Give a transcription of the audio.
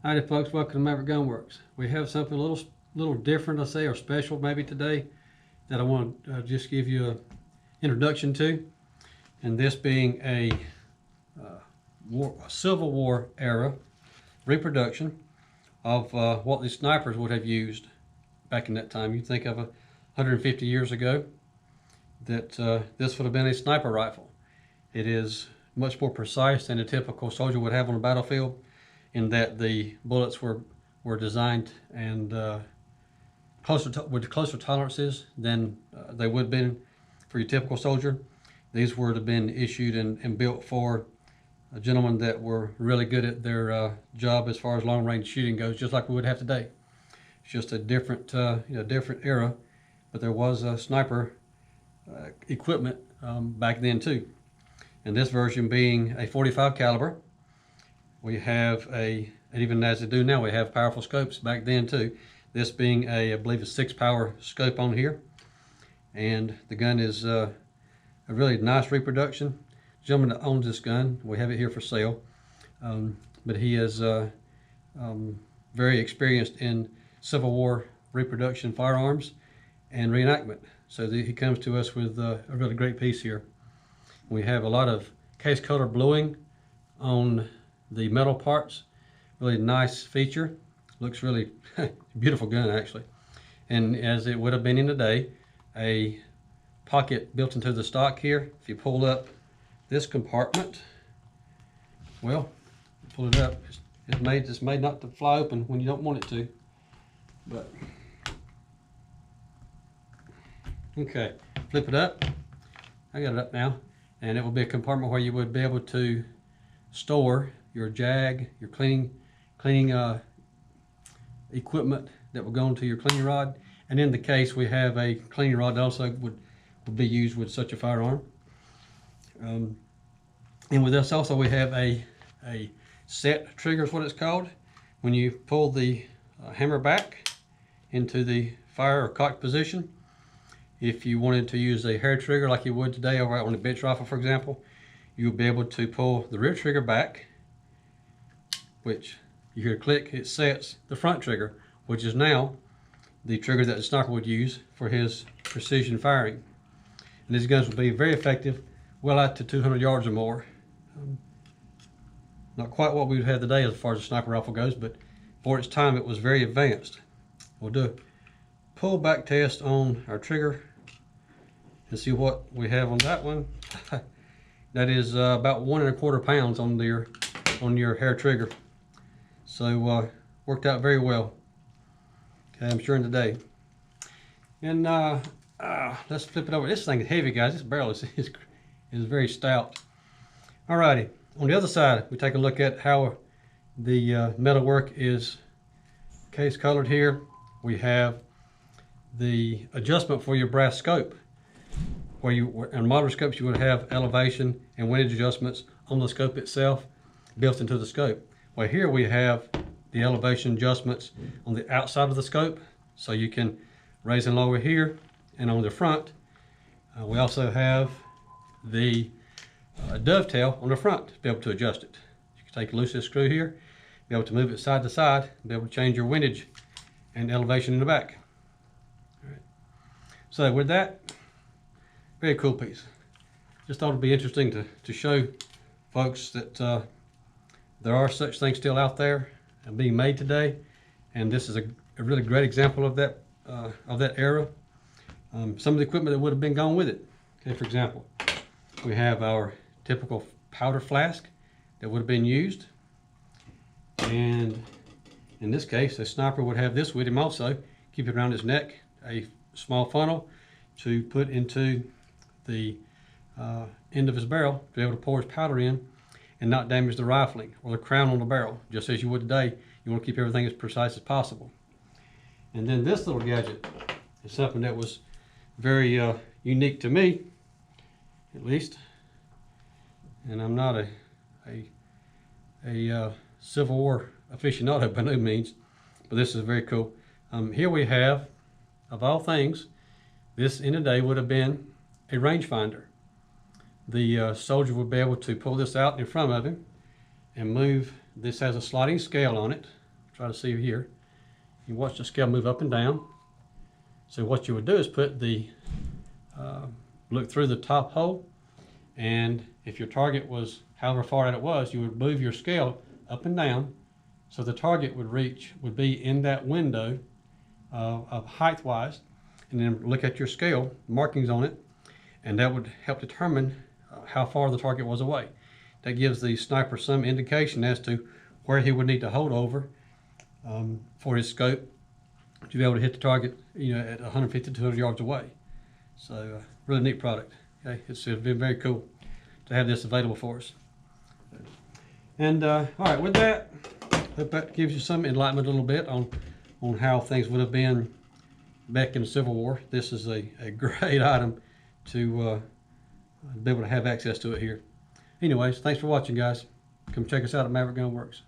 Howdy folks, welcome to Maverick Gunworks. We have something a little different, I say, or special maybe today that I want to just give you an introduction to. And this being a Civil War era reproduction of what the snipers would have used back in that time. You think of 150 years ago that this would have been a sniper rifle. It is much more precise than a typical soldier would have on a battlefield, in that the bullets were designed and with closer tolerances than they would have been for your typical soldier. These would have been issued and built for gentlemen that were really good at their job as far as long-range shooting goes, just like we would have today. It's just a different, different era, but there was sniper equipment back then too. And this version being a 45 caliber. We have and even as they do now, we have powerful scopes back then too. This being I believe a 6-power scope on here. And the gun is a really nice reproduction. The gentleman that owns this gun, we have it here for sale. But he is very experienced in Civil War reproduction firearms and reenactment. So he comes to us with a really great piece here. We have a lot of case color bluing on the metal parts. Really nice feature. Looks really beautiful gun actually. And as it would have been in today, a pocket built into the stock here. If you pull up this compartment, well, pull it up. It's made not to fly open when you don't want it to. But okay, flip it up. I got it up now, and it will be a compartment where you would be able to store your jag, your cleaning equipment that will go into your cleaning rod. And in the case, we have a cleaning rod that also would be used with such a firearm. And with this also we have a set trigger is what it's called. When you pull the hammer back into the fire or cocked position, if you wanted to use a hair trigger like you would today over on a bench rifle, for example, you'll be able to pull the rear trigger back, which you hear a click, it sets the front trigger, which is now the trigger that the sniper would use for his precision firing. And these guns will be very effective, well out to 200 yards or more. Not quite what we've had today as far as the sniper rifle goes, but for its time it was very advanced. We'll do a pull back test on our trigger and see what we have on that one. That is about 1¼ pounds on your hair trigger. So worked out very well. Okay, I'm sure in today. And let's flip it over. This thing is heavy, guys. This barrel is very stout. Alrighty. On the other side, we take a look at how the metalwork is case colored here. We have the adjustment for your brass scope. In modern scopes, you would have elevation and windage adjustments on the scope itself built into the scope. Well, here we have the elevation adjustments on the outside of the scope, so you can raise and lower here. And on the front, we also have the dovetail on the front to be able to adjust it. You can take loose this screw here, be able to move it side to side, be able to change your windage and elevation in the back. All right. So with that, very cool piece. Just thought it'd be interesting to show folks that there are such things still out there and being made today, and this is a really great example of that era. Some of the equipment that would have been gone with it. Okay, for example, we have our typical powder flask that would have been used, and in this case, a sniper would have this with him also. Keep it around his neck, a small funnel to put into the end of his barrel to be able to pour his powder in and not damage the rifling or the crown on the barrel. Just as you would today, you want to keep everything as precise as possible. And then this little gadget is something that was very unique to me, at least. And I'm not a Civil War aficionado by no means, but this is very cool. Here we have, of all things, this in a day would have been a rangefinder. The soldier would be able to pull this out in front of him and move. This has a sliding scale on it, try to see here. You watch the scale move up and down. So what you would do is put the, look through the top hole, and if your target was however far out it was, you would move your scale up and down so the target would be in that window of height-wise, and then look at your scale markings on it, and that would help determine how far the target was away. That gives the sniper some indication as to where he would need to hold over for his scope to be able to hit the target, you know, at 150 to 200 yards away. So really neat product. Okay, it's been very cool to have this available for us. And all right, with that, hope that gives you some enlightenment a little bit on how things would have been back in the Civil War. This is a great item to be able to have access to it here. Anyways, thanks for watching, guys. Come check us out at Maverick Gun Works.